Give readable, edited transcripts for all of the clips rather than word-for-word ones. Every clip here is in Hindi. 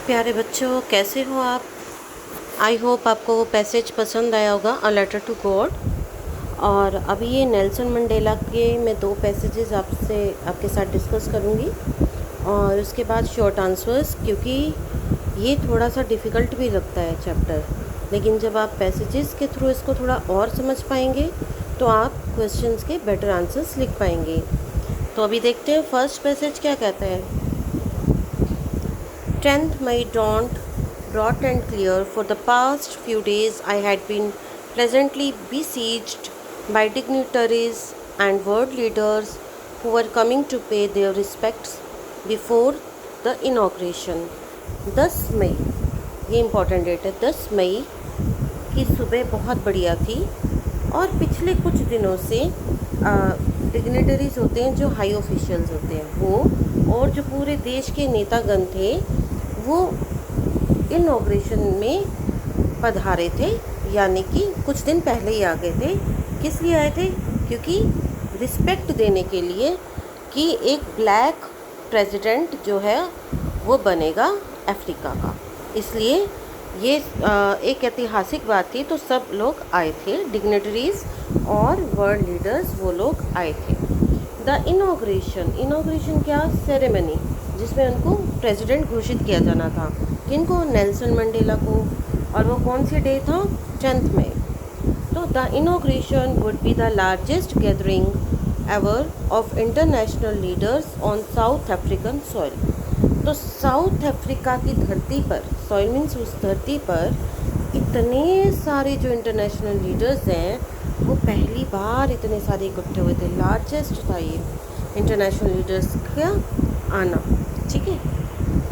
प्यारे बच्चों, कैसे हो आप? आई होप आपको वो पैसेज पसंद आया होगा, अ लेटर टू गॉड। और अभी ये नेल्सन मंडेला के मैं 2 पैसेजेस आपके साथ डिस्कस करूँगी और उसके बाद शॉर्ट आंसर्स, क्योंकि ये थोड़ा सा डिफ़िकल्ट भी लगता है चैप्टर। लेकिन जब आप पैसेजेस के थ्रू इसको थोड़ा और समझ पाएंगे तो आप क्वेश्चंस के बेटर आंसर्स लिख पाएंगे। तो अभी देखते हैं फर्स्ट पैसेज क्या कहता है। 10th May dawned bright and clear. For the past few days, I had been pleasantly besieged by dignitaries and world leaders who were coming to pay their respects before the inauguration. 10 मई, ये इम्पॉर्टेंट डेट है। 10 मई की सुबह बहुत बढ़िया थी और पिछले कुछ दिनों से डिग्नेटरीज होते हैं, जो हाई ऑफिशियल्स होते हैं वो, और जो पूरे देश के नेतागण थे वो इनॉग्रेशन में पधारे थे, यानी कि कुछ दिन पहले ही आ गए थे। किस लिए आए थे? क्योंकि रिस्पेक्ट देने के लिए कि एक ब्लैक प्रेसिडेंट जो है वो बनेगा अफ्रीका का। इसलिए ये एक ऐतिहासिक बात थी, तो सब लोग आए थे, डिग्नेटरीज और वर्ल्ड लीडर्स वो लोग आए थे। द इनॉग्रेशन क्या? सेरेमनी, जिसमें उनको प्रेसिडेंट घोषित किया जाना था। किनको? नेल्सन मंडेला को। और वो कौन सी डे था? 10th मई। तो the inauguration would be the largest gathering ever of international leaders on South African soil. तो साउथ अफ्रीका की धरती पर, सॉइल मीन्स उस धरती पर इतने सारे जो इंटरनेशनल लीडर्स हैं वो पहली बार इतने सारे इकट्ठे हुए थे। लार्जेस्ट था ये इंटरनेशनल लीडर्स का आना, ठीक है।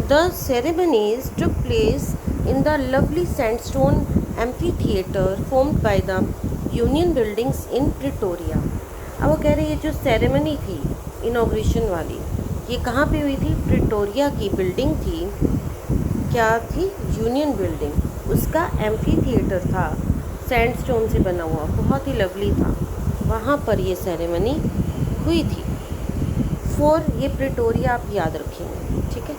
The ceremonies took place in the lovely sandstone amphi theatre formed by the union buildings in Pretoria. अब वो कह रहे हैं, ये जो सेरेमनी थी इनॉग्रेशन वाली, ये कहाँ पे हुई थी? प्रिटोरिया की बिल्डिंग थी। क्या थी? Union building. उसका एम्फी थिएटर था, सैंडस्टोन से बना हुआ, बहुत ही लवली था। वहाँ पर ये सेरेमनी हुई थी। ये प्रिटोरिया आप याद रखेंगे, ठीक है।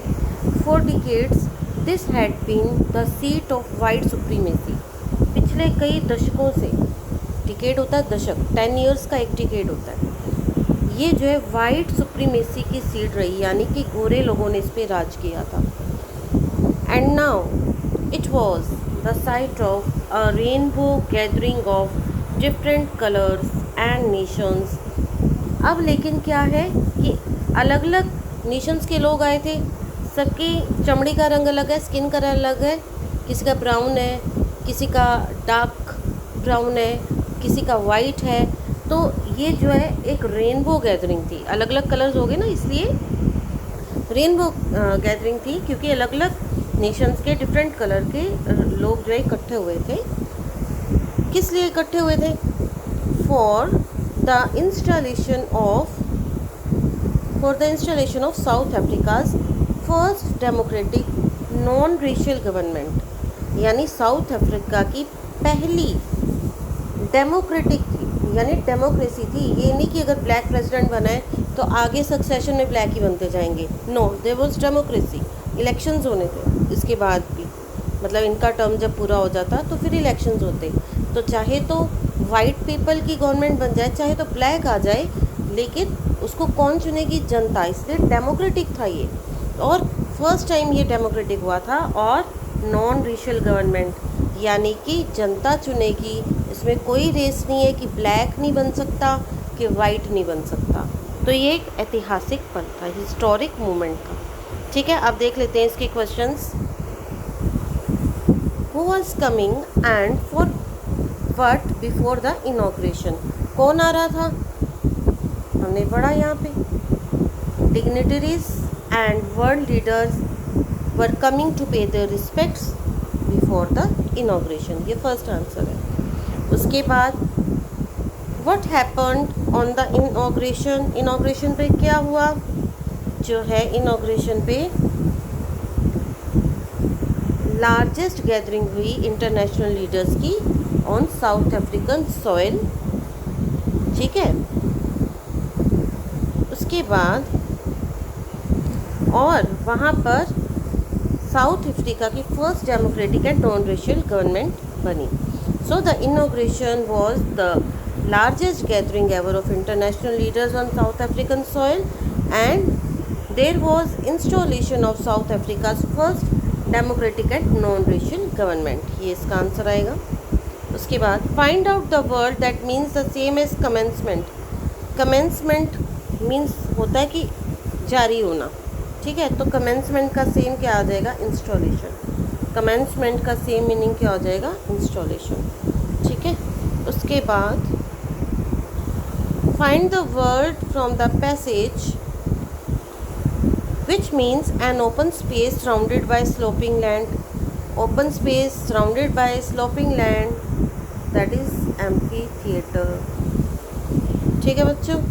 4 decades this had been the seat of white supremacy. पिछले कई दशकों से, डिकेड होता है दशक, 10 years का एक डिकेड होता है, ये जो है वाइट सुप्रीमेसी की सीट रही, यानी कि गोरे लोगों ने इस पर राज किया था। And now it was the site of a rainbow gathering of different colours and Nations. अब लेकिन क्या है कि अलग अलग नेशंस के लोग आए थे, सबकी चमड़ी का रंग अलग है, स्किन का रंग अलग है, किसी का ब्राउन है, किसी का डार्क ब्राउन है, किसी का वाइट है। तो ये जो है एक रेनबो गैदरिंग थी, अलग अलग कलर्स हो गए ना, इसलिए रेनबो गैदरिंग थी, क्योंकि अलग अलग नेशंस के डिफरेंट कलर के लोग जो है इकट्ठे हुए थे। किस लिए इकट्ठे हुए थे? For the installation of south Africa's first democratic non racial government, यानी साउथ अफ्रीका की पहली डेमोक्रेटिक थी, यानी डेमोक्रेसी थी। ये नहीं कि अगर ब्लैक प्रेसिडेंट बना है तो आगे सक्सेशन में ब्लैक ही बनते जाएंगे। No, there was democracy. Elections होने थे इसके बाद भी, मतलब इनका टर्म जब पूरा हो जाता तो फिर इलेक्शंस होते। तो चाहे तो वाइट पीपल की गवर्नमेंट बन जाए, चाहे तो ब्लैक आ जाए, लेकिन उसको कौन चुनेगी? जनता। इसलिए डेमोक्रेटिक था ये, और फर्स्ट टाइम ये डेमोक्रेटिक हुआ था। और नॉन रेशियल गवर्नमेंट, यानी कि जनता चुनेगी, इसमें कोई रेस नहीं है कि ब्लैक नहीं बन सकता, कि वाइट नहीं बन सकता। तो ये एक ऐतिहासिक पल था, हिस्टोरिक मोमेंट था, ठीक है। अब देख लेते हैं इसके questions. Who was coming and for what before the inauguration? कौन आ रहा था? हमने पढ़ा यहाँ पे, dignitaries and world leaders were coming to pay their respects before the inauguration. ये फर्स्ट आंसर है। उसके बाद what happened on the inauguration? Inauguration पे क्या हुआ? जो है इनॉग्रेशन पे लार्जेस्ट गैदरिंग हुई इंटरनेशनल लीडर्स की ऑन साउथ अफ्रीकन सॉइल, ठीक है। उसके बाद और वहाँ पर साउथ अफ्रीका की first democratic and non racial government बनी. So the inauguration was the largest gathering ever of international leaders on South African soil, and there was installation of South Africa's first democratic and non-racial government. ये इसका आंसर आएगा. उसके बाद find out the word that means the same as commencement. commencement means होता है कि जारी होना, ठीक है. तो commencement का सेम क्या आ जाएगा? इंस्टॉलेशन. commencement का सेम मीनिंग क्या हो जाएगा? इंस्टॉलेशन, ठीक है. उसके बाद find the word from the passage which means an open space surrounded by sloping land. Open space surrounded by sloping land, that is amphitheater. ठीक है बच्चों.